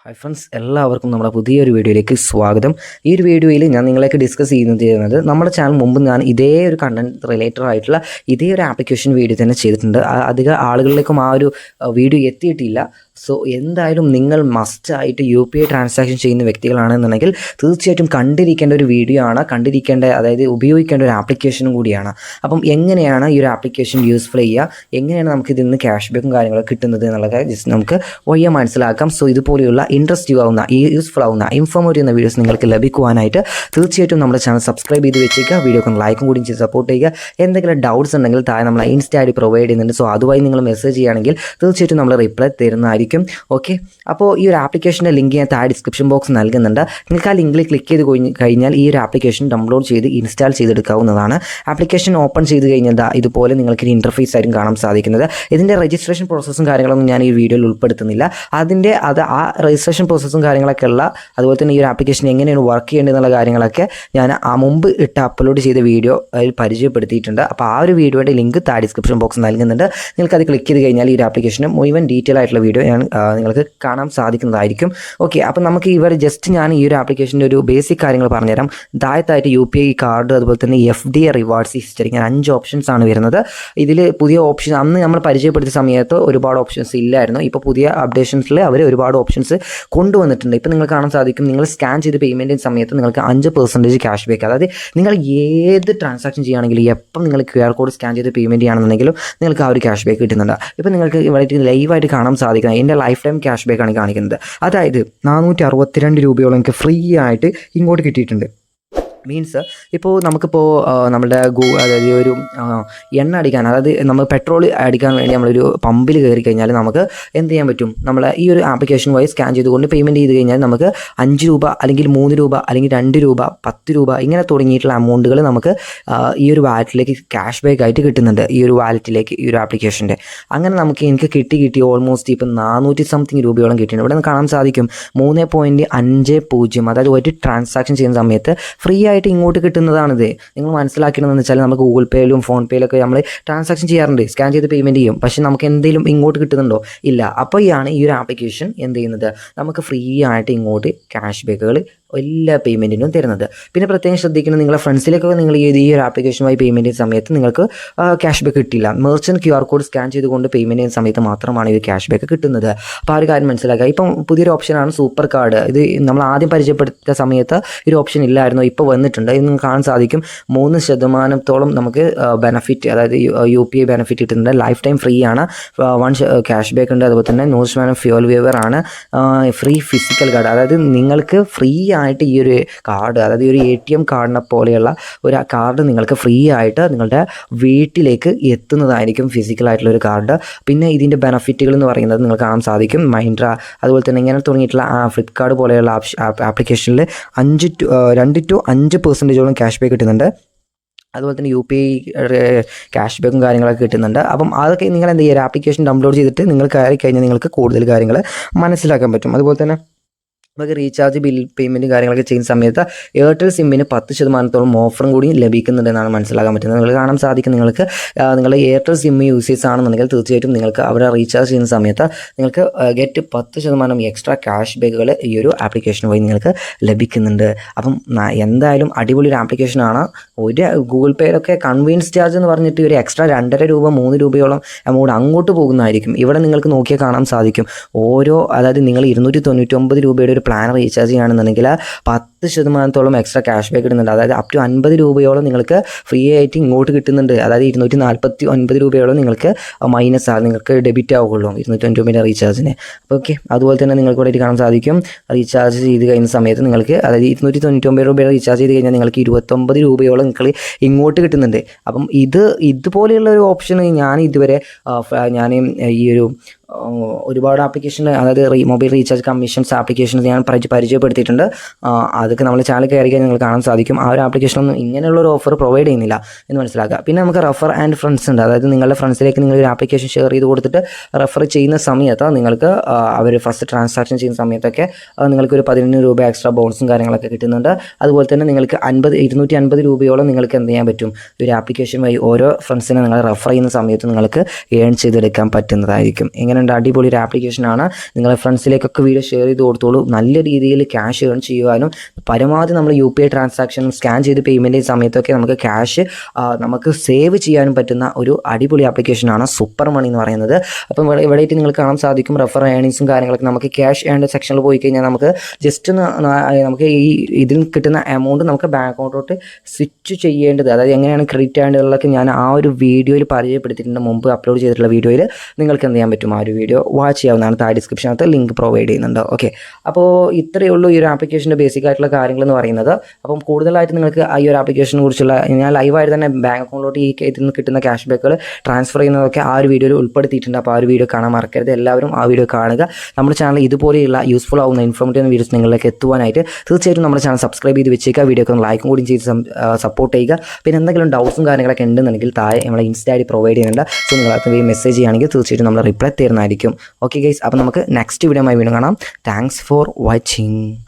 Hi friends, എല്ലാവർക്കും നമ്മുടെ പുതിയൊരു വീഡിയോയിലേക്ക് സ്വാഗതം. ഈ ഒരു വീഡിയോയിൽ ഞാൻ നിങ്ങളേക്ക് ഡിസ്കസ് ചെയ്യുന്നത് നമ്മുടെ ചാനൽ മുമ്പ് ഞാൻ ഇതേ ഒരു കണ്ടന്റ് റിലേറ്റഡ് ആയിട്ടുള്ള ഇതേ ഒരു ആപ്ലിക്കേഷൻ വീഡിയോ തന്നെ ചെയ്തിട്ടുണ്ട്. അധികം ആളുകളിലേക്കും ആ ഒരു വീഡിയോ എത്തിയിട്ടില്ല. സോ എന്തായാലും നിങ്ങൾ മസ്റ്റായിട്ട് UPI ട്രാൻസാക്ഷൻ ചെയ്യുന്ന വ്യക്തികളാണെന്നുണ്ടെങ്കിൽ തീർച്ചയായിട്ടും കണ്ടിരിക്കേണ്ട ഒരു വീഡിയോ ആണ്, അതായത് ഉപയോഗിക്കേണ്ട ഒരു ആപ്ലിക്കേഷനും കൂടിയാണ്. അപ്പം എങ്ങനെയാണ് ഈ ഒരു ആപ്ലിക്കേഷൻ യൂസ്ഫുൾ ചെയ്യുക, എങ്ങനെയാണ് നമുക്ക് ഇതിൽ നിന്ന് ക്യാഷ് ബാക്കും കാര്യങ്ങളൊക്കെ കിട്ടുന്നത് എന്നുള്ളത് ജസ്റ്റ് നമുക്ക് വയ്യ മനസ്സിലാക്കാം. സോ ഇതുപോലെയുള്ള ഇൻട്രസ്റ്റീവ് ആവുന്ന യൂസ്ഫുൾ ആവുന്ന ഇൻഫോർമേറ്റീവ് എന്ന വീഡിയോസ് നിങ്ങൾക്ക് ലഭിക്കുവാനായിട്ട് തീർച്ചയായിട്ടും നമ്മുടെ ചാനൽ സബ്സ്ക്രൈബ് ചെയ്ത് വെച്ചേക്കുക, വീഡിയോക്ക് ലൈക്കും കൂടി ചെയ്ത് സപ്പോർട്ട് ചെയ്യുക. എന്തെങ്കിലും ഡൗട്ട്സ് ഉണ്ടെങ്കിൽ താഴെ നമ്മൾ ഇൻസ്റ്റാ ID പ്രൊവൈഡ് ചെയ്യുന്നുണ്ട്. സോ അതുവഴി നിങ്ങൾ മെസ്സേജ് ചെയ്യുകയാണെങ്കിൽ തീർച്ചയായിട്ടും നമ്മൾ റിപ്ലൈ തരുന്നതായിരിക്കും. ഓക്കെ, അപ്പോൾ ഈ ഒരു ആപ്ലിക്കേഷൻ്റെ ലിങ്ക് ഞാൻ താഴെ ഡിസ്ക്രിപ്ഷൻ ബോക്സ് നൽകുന്നുണ്ട്. നിങ്ങൾക്ക് ആ ലിങ്കിൽ ക്ലിക്ക് ചെയ്ത് കഴിഞ്ഞാൽ ഈ ഒരു ആപ്ലിക്കേഷൻ ഡൗൺലോഡ് ചെയ്ത് ഇൻസ്റ്റാൾ ചെയ്തെടുക്കാവുന്നതാണ്. ആപ്ലിക്കേഷൻ ഓപ്പൺ ചെയ്ത് കഴിഞ്ഞാൽ ഇതുപോലെ നിങ്ങൾക്ക് ഒരു ഇൻ്റർഫേസ് ആയിരിക്കും കാണാൻ സാധിക്കുന്നത്. ഇതിൻ്റെ രജിസ്ട്രേഷൻ പ്രോസസ്സും കാര്യങ്ങളൊന്നും ഞാൻ ഈ വീഡിയോയിൽ ഉൾപ്പെടുത്തുന്നില്ല. ആ രജിസ്ട്രേഷൻ പ്രോസസ്സും കാര്യങ്ങളൊക്കെ ഉള്ള, അതുപോലെ തന്നെ ഈ ഒരു ആപ്ലിക്കേഷൻ എങ്ങനെയാണ് വർക്ക് ചെയ്യേണ്ടതെന്നുള്ള കാര്യങ്ങളൊക്കെ ഞാൻ മുമ്പ് അപ്ലോഡ് ചെയ്ത വീഡിയോ അതിൽ പരിചയപ്പെടുത്തിയിട്ടുണ്ട്. അപ്പോൾ ആ ഒരു വീഡിയോയുടെ ലിങ്ക് താഴെ ഡിസ്ക്രിപ്ഷൻ ബോക്സ് നൽകുന്നുണ്ട്. നിങ്ങൾക്കത് ക്ലിക്ക് ചെയ്ത് കഴിഞ്ഞാൽ ഈ ഒരു ആപ്ലിക്കേഷന് മുഴുവൻ ഡീറ്റെയിൽ ആയിട്ടുള്ള വീഡിയോ നിങ്ങൾക്ക് കാണാൻ സാധിക്കുന്നതായിരിക്കും. ഓക്കെ, അപ്പം നമുക്ക് ഞാൻ ഈ ഒരു ആപ്ലിക്കേഷൻ്റെ ഒരു ബേസിക് കാര്യങ്ങൾ പറഞ്ഞുതരാം. താഴത്തായിട്ട് UPI കാർഡ്, അതുപോലെ തന്നെ FDI റിവാർഡ്സ് ഹിസ്റ്ററി, ഇങ്ങനെ 5 ഓപ്ഷൻസ് ആണ് വരുന്നത്. ഇതിൽ പുതിയ ഓപ്ഷൻ അന്ന് നമ്മൾ പരിചയപ്പെടുത്തിയ സമയത്ത് ഒരുപാട് ഓപ്ഷൻസ് ഇല്ലായിരുന്നു. ഇപ്പോൾ പുതിയ അപ്ഡേഷൻസിൽ അവർ ഒരുപാട് ഓപ്ഷൻസ് കൊണ്ടുവന്നിട്ടുണ്ട്. ഇപ്പോൾ നിങ്ങൾക്ക് കാണാൻ സാധിക്കും, നിങ്ങൾ സ്കാൻ ചെയ്ത് പേയ്മെൻറ്റ് ചെയ്യുന്ന സമയത്ത് നിങ്ങൾക്ക് 5% ക്യാഷ് ബാക്ക്, അതായത് നിങ്ങൾ ഏത് ട്രാൻസാക്ഷൻ ചെയ്യുകയാണെങ്കിലും എപ്പം നിങ്ങൾ QR കോഡ് സ്കാൻ ചെയ്ത് പേയ്മെൻറ്റ് ചെയ്യുകയാണെന്നുണ്ടെങ്കിലും നിങ്ങൾക്ക് ആ ഒരു ക്യാഷ് ബാക്ക് കിട്ടുന്നുണ്ട്. ഇപ്പോൾ നിങ്ങൾക്ക് ഇവിടെ ലൈവായിട്ട് കാണാൻ സാധിക്കുന്നത് എൻ്റെ ലൈഫ് ടൈം ക്യാഷ് ബാക്കാണ് കാണിക്കുന്നത്. അതായത് 462 രൂപയോളം എനിക്ക് ഫ്രീ ആയിട്ട് ഇങ്ങോട്ട് കിട്ടിയിട്ടുണ്ട്. മീൻസ് ഇപ്പോൾ നമുക്കിപ്പോൾ നമ്മുടെ അതായത് ഒരു എണ്ണ അടിക്കാൻ, അതായത് നമ്മൾ പെട്രോൾ അടിക്കാൻ വേണ്ടി നമ്മളൊരു പമ്പിൽ കയറി കഴിഞ്ഞാൽ നമുക്ക് എന്ത് ചെയ്യാൻ പറ്റും, നമ്മൾ ഈ ഒരു ആപ്ലിക്കേഷൻ വഴി സ്കാൻ ചെയ്തുകൊണ്ട് പേയ്മെൻറ്റ് ചെയ്ത് കഴിഞ്ഞാൽ നമുക്ക് 5 രൂപ അല്ലെങ്കിൽ 3 രൂപ അല്ലെങ്കിൽ 2 രൂപ 10 രൂപ ഇങ്ങനെ തുടങ്ങിയിട്ടുള്ള എമൗണ്ടുകൾ നമുക്ക് ഈ ഒരു വാലറ്റിലേക്ക് ക്യാഷ് ബാക്ക് ആയിട്ട് കിട്ടുന്നുണ്ട്. ഈ ഒരു വാലറ്റിലേക്ക് ഈ ഒരു ആപ്ലിക്കേഷൻ്റെ അങ്ങനെ എനിക്ക് കിട്ടി ഓൾമോസ്റ്റ് ഇപ്പം 400 സംതിങ് രൂപയോളം കിട്ടിയിട്ടുണ്ട്. ഇവിടെ കാണാൻ സാധിക്കും 3.50, അതായത് ഒരു ട്രാൻസാക്ഷൻ ചെയ്യുന്ന സമയത്ത് ഫ്രീ ആയിട്ട് ഇങ്ങോട്ട് കിട്ടുന്നതാണിത്. നിങ്ങൾ മനസ്സിലാക്കണമെന്ന് വെച്ചാൽ നമുക്ക് ഗൂഗിൾ പേയിലും ഫോൺ പേയിലൊക്കെ നമ്മൾ ട്രാൻസാക്ഷൻ ചെയ്യാറുണ്ട്, സ്കാൻ ചെയ്ത് പേയ്മെൻറ്റ് ചെയ്യും. പക്ഷേ നമുക്ക് എന്തെങ്കിലും ഇങ്ങോട്ട് കിട്ടുന്നുണ്ടോ? ഇല്ല. അപ്പോൾ ഈ ഒരു ആപ്ലിക്കേഷൻ എന്ത് ചെയ്യുന്നത്, നമുക്ക് ഫ്രീ ആയിട്ട് ഇങ്ങോട്ട് ക്യാഷ് ബാക്കുകൾ എല്ലാ പേയ്മെൻറ്റിനും തരുന്നത്. പിന്നെ പ്രത്യേകം ശ്രദ്ധിക്കണം, നിങ്ങളുടെ ഫ്രണ്ട്സിലേക്കൊക്കെ നിങ്ങൾ ഈ ഒരു ആപ്ലിക്കേഷനുമായി പേയ്മെൻറ്റ് ചെയ്യുന്ന സമയത്ത് നിങ്ങൾക്ക് ക്യാഷ് ബാക്ക് കിട്ടില്ല. മെർച്ചൻറ്റ് QR കോഡ് സ്കാൻ ചെയ്തുകൊണ്ട് പേയ്മെൻറ്റ് ചെയ്യുന്ന സമയത്ത് മാത്രമാണ് ഈ ക്യാഷ് ബാക്ക് കിട്ടുന്നത്. അപ്പോൾ ആ ഒരു കാര്യം മനസ്സിലാക്കുക. ഇപ്പം പുതിയൊരു ഓപ്ഷനാണ് സൂപ്പർ കാർഡ്. ഇത് നമ്മൾ ആദ്യം പരിചയപ്പെടുത്തിയ സമയത്ത് ഒരു ഓപ്ഷൻ ഇല്ലായിരുന്നു, ഇപ്പോൾ വന്നിട്ടുണ്ട്. ഇത് നിങ്ങൾക്ക് കാണാൻ സാധിക്കും 3% നമുക്ക് ബെനഫിറ്റ്, അതായത് UPI ബെനഫിറ്റ് കിട്ടുന്നുണ്ട്. ലൈഫ് ടൈം ഫ്രീ ആണ്, 1 ക്യാഷ് ബാക്ക് ഉണ്ട്. അതുപോലെ തന്നെ 100% ഫ്യൂൽ വേവർ ആണ്, ഫ്രീ ഫിസിക്കൽ കാർഡ്, അതായത് നിങ്ങൾക്ക് ഫ്രീ ആയിട്ട് ഈ ഒരു കാർഡ്, അതായത് ഒരു ATM കാർഡിനെ പോലെയുള്ള ഒരു കാർഡ് നിങ്ങൾക്ക് ഫ്രീ ആയിട്ട് നിങ്ങളുടെ വീട്ടിലേക്ക് എത്തുന്നതായിരിക്കും, ഫിസിക്കലായിട്ടുള്ളൊരു കാർഡ്. പിന്നെ ഇതിൻ്റെ ബെനഫിറ്റുകൾ എന്ന് പറയുന്നത് നിങ്ങൾക്ക് കാണാൻ സാധിക്കും. മൈൻട്ര, അതുപോലെ തന്നെ ഇങ്ങനെ തുടങ്ങിയിട്ടുള്ള ഫ്ലിപ്കാർട്ട് പോലെയുള്ള ആപ്ലിക്കേഷനിൽ 2 to 5% ക്യാഷ് ബാക്ക് കിട്ടുന്നുണ്ട്. അതുപോലെ തന്നെ UPI ക്യാഷ് ബാക്കും കാര്യങ്ങളൊക്കെ കിട്ടുന്നുണ്ട്. അപ്പം അതൊക്കെ നിങ്ങൾ എന്ത് ചെയ്യുക, ആപ്ലിക്കേഷൻ ഡൗൺലോഡ് ചെയ്തിട്ട് നിങ്ങൾ കയറി കഴിഞ്ഞാൽ നിങ്ങൾക്ക് കൂടുതൽ കാര്യങ്ങൾ മനസ്സിലാക്കാൻ പറ്റും. അതുപോലെ തന്നെ നമുക്ക് റീചാർജ് ബിൽ പേയ്മെൻറ്റ് കാര്യങ്ങളൊക്കെ ചെയ്യുന്ന സമയത്ത് എയർടെൽ സിമ്മിന് 10% ഓഫറും കൂടി ലഭിക്കുന്നുണ്ടെന്നാണ് മനസ്സിലാക്കാൻ പറ്റുന്നത്. നിങ്ങൾ കാണാൻ സാധിക്കും, നിങ്ങൾ എയർടെൽ സിം യൂസേഴ്സ് ആണെന്നുണ്ടെങ്കിൽ തീർച്ചയായിട്ടും നിങ്ങൾക്ക് അവിടെ റീചാർജ് ചെയ്യുന്ന സമയത്ത് നിങ്ങൾക്ക് ഗെറ്റ് 10% എക്സ്ട്രാ ക്യാഷ് ബാക്കുകൾ ഈ ഒരു ആപ്ലിക്കേഷൻ വഴി നിങ്ങൾക്ക് ലഭിക്കുന്നുണ്ട്. അപ്പം എന്തായാലും അടിപൊളി ഒരു ആപ്ലിക്കേഷനാണ്. ഒരു ഗൂഗിൾ പേയിലൊക്കെ കൺവീനിയൻസ് ചാർജ് എന്ന് പറഞ്ഞിട്ട് ഒരു എക്സ്ട്രാ 2.5 രൂപ 3 രൂപയോളം എമൗണ്ട് അങ്ങോട്ട് പോകുന്നതായിരിക്കും. ഇവിടെ നിങ്ങൾക്ക് നോക്കിയാൽ കാണാൻ സാധിക്കും അതായത് നിങ്ങൾ 299 രൂപയുടെ ഒരു പ്ലാൻ റീചാർജ് ചെയ്യുകയാണെന്നുണ്ടെങ്കിൽ 10% എക്സ്ട്രാ ക്യാഷ് ബാക്ക് ഇടുന്നുണ്ട്. അതായത് അപ് ടു 50 രൂപയോളം നിങ്ങൾക്ക് ഫ്രീ ആയിട്ട് ഇങ്ങോട്ട് കിട്ടുന്നുണ്ട്. അതായത് 249 രൂപയോളം നിങ്ങൾക്ക് മൈനസ് നിങ്ങൾക്ക് ഡെബിറ്റ് ആവുകയുള്ളൂ 250 റീചാർജിന്. അപ്പോൾ ഓക്കെ, അതുപോലെ തന്നെ നിങ്ങൾക്ക് ഇവിടെ കാണാൻ സാധിക്കും റീചാർജ് ചെയ്ത് കഴിയുന്ന സമയത്ത് നിങ്ങൾക്ക്, അതായത് 299 രൂപയുടെ റീചാർജ് ചെയ്ത് കഴിഞ്ഞാൽ നിങ്ങൾക്ക് 29 രൂപയോളം നിങ്ങൾക്ക് ഇങ്ങോട്ട് കിട്ടുന്നുണ്ട്. അപ്പം ഇതുപോലെയുള്ള ഒരു ഓപ്ഷൻ ഞാൻ ഇതുവരെ ഈ ഒരു ഒരുപാട് ആപ്ലിക്കേഷൻ, അതായത് മൊബൈൽ റീചാർജ് കമ്മീഷൻസ് ആപ്ലിക്കേഷൻസ് ഞാൻ പരിചയപ്പെടുത്തിയിട്ടുണ്ട്. അതൊക്കെ നമ്മൾ ചാനൽ കയറി കഴിഞ്ഞാൽ നിങ്ങൾക്ക് കാണാൻ സാധിക്കും. ആ ഒരു ആപ്ലിക്കേഷനൊന്നും ഇങ്ങനെയുള്ളൊരു ഓഫർ പ്രൊവൈഡ് ചെയ്യുന്നില്ല എന്ന് മനസ്സിലാക്കുക. പിന്നെ നമുക്ക് റെഫർ ആൻഡ് ഫ്രണ്ട്സ് ഉണ്ട്. അതായത് നിങ്ങളുടെ ഫ്രണ്ട്സിലേക്ക് നിങ്ങൾ ഒരു ആപ്ലിക്കേഷൻ ഷെയർ ചെയ്ത് കൊടുത്തിട്ട് റെഫർ ചെയ്യുന്ന സമയത്ത് നിങ്ങൾക്ക് അവർ ഫസ്റ്റ് ട്രാൻസാക്ഷൻ ചെയ്യുന്ന സമയത്തൊക്കെ നിങ്ങൾക്ക് ഒരു 15 രൂപ എക്സ്ട്രാ ബോണസും കാര്യങ്ങളൊക്കെ കിട്ടുന്നുണ്ട്. അതുപോലെ തന്നെ നിങ്ങൾക്ക് 250 രൂപയോളം നിങ്ങൾക്ക് എന്ത് ചെയ്യാൻ പറ്റും, ഒരു ആപ്ലിക്കേഷൻ വഴി ഓരോ ഫ്രണ്ട്സിനെ നിങ്ങൾ റെഫർ ചെയ്യുന്ന സമയത്ത് നിങ്ങൾക്ക് ഏൺ ചെയ്തെടുക്കാൻ പറ്റുന്നതായിരിക്കും. എങ്ങനെ ചെയ്യാനുണ്ട്. അടിപൊളി ഒരു ആപ്ലിക്കേഷനാണ്. നിങ്ങളെ ഫ്രണ്ട്സിലേക്കൊക്കെ വീഡിയോ ഷെയർ ചെയ്ത് കൊടുത്തോളൂ. നല്ല രീതിയിൽ ക്യാഷ് ഏൺ ചെയ്യുവാനും പരമാവധി നമ്മൾ UPI ട്രാൻസാക്ഷൻ സ്കാൻ ചെയ്ത് പേയ്മെൻറ്റ് സമയത്തൊക്കെ നമുക്ക് ക്യാഷ് നമുക്ക് സേവ് ചെയ്യാനും പറ്റുന്ന ഒരു അടിപൊളി ആപ്ലിക്കേഷനാണ് സൂപ്പർ മണി എന്ന് പറയുന്നത്. അപ്പം ഇവിടെയായിട്ട് നിങ്ങൾക്ക് കാണാൻ സാധിക്കും റെഫർ ഏണിങ്സും കാര്യങ്ങളൊക്കെ. നമുക്ക് ക്യാഷ് ഏൺ സെക്ഷനിൽ പോയി കഴിഞ്ഞാൽ നമുക്ക് ജസ്റ്റ് നമുക്ക് ഈ ഇതിൽ കിട്ടുന്ന എമൗണ്ട് നമുക്ക് ബാങ്ക് അക്കൗണ്ടിലോട്ട് സ്വിച്ച് ചെയ്യേണ്ടത്, അതായത് എങ്ങനെയാണ് ക്രെഡിറ്റ് ആകേണ്ടതുള്ളതൊക്കെ ഞാൻ ആ ഒരു വീഡിയോയിൽ പരിചയപ്പെടുത്തിയിട്ടുണ്ട്. മുമ്പ് അപ്ലോഡ് ചെയ്തിട്ടുള്ള വീഡിയോയിൽ നിങ്ങൾക്ക് എന്ത് ചെയ്യാൻ പറ്റും, ആ ഒരു വീഡിയോ വാച്ച് ചെയ്യാവുന്നതാണ്. താഴെ ഡിസ്ക്രിപ്ഷനകത്ത് ലിങ്ക് പ്രൊവൈഡ് ചെയ്യുന്നുണ്ട്. ഓക്കെ, അപ്പോൾ ഇത്രയേ ഉള്ളൂ ഈ ഒരു ആപ്ലിക്കേഷൻ്റെ ബേസിക് ആയിട്ടുള്ള കാര്യങ്ങൾ എന്ന് പറയുന്നത്. അപ്പം കൂടുതലായിട്ട് നിങ്ങൾക്ക് ഈ ഒരു ആപ്ലിക്കേഷനെ കുറിച്ചുള്ള ഞാൻ ലൈവായിട്ട് തന്നെ ബാങ്ക് അക്കൗണ്ടിലോട്ട് ഈ ഇതിൽ നിന്ന് കിട്ടുന്ന ക്യാഷ് ബാക്കുകൾ ട്രാൻസ്ഫർ ചെയ്യുന്നതൊക്കെ ആ ഒരു വീഡിയോയിൽ ഉൾപ്പെടുത്തിയിട്ടുണ്ട്. അപ്പോൾ ആ ഒരു വീഡിയോ കാണാൻ മറക്കരുത്. എല്ലാവരും ആ വീഡിയോ കാണുക. നമ്മുടെ ചാനൽ ഇതുപോലെയുള്ള യൂസ്ഫുൾ ആവുന്ന ഇൻഫോർമേറ്റീവ് വീഡിയോസ് നിങ്ങളിലേക്ക് എത്തുവാനായിട്ട് തീർച്ചയായിട്ടും നമ്മുടെ ചാനൽ സബ്സ്ക്രൈബ് ചെയ്ത് വെച്ചേക്കുക. വീഡിയോക്ക് ഒന്ന് ലൈക്കും കൂടി ചെയ്ത് സപ്പോർട്ട് ചെയ്യുക. പിന്നെ എന്തെങ്കിലും ഡൗട്ട്സും കാര്യങ്ങളൊക്കെ ഉണ്ടെന്നുണ്ടെങ്കിൽ താഴെ നമ്മളെ ഇൻസ്റ്റ ID പ്രൊവൈഡ് ചെയ്യുന്നുണ്ട്. സോ നിങ്ങൾ അത് മെസ്സേജ് ചെയ്യുകയാണെങ്കിൽ തീർച്ചയായിട്ടും നമ്മൾ റിപ്ലൈ തരുന്നതായിരിക്കും. ഓക്കെ ഗൈസ്, അപ്പോൾ നമുക്ക് നെക്സ്റ്റ് വീഡിയോ വീണ്ടും കാണാം. Thanks for watching.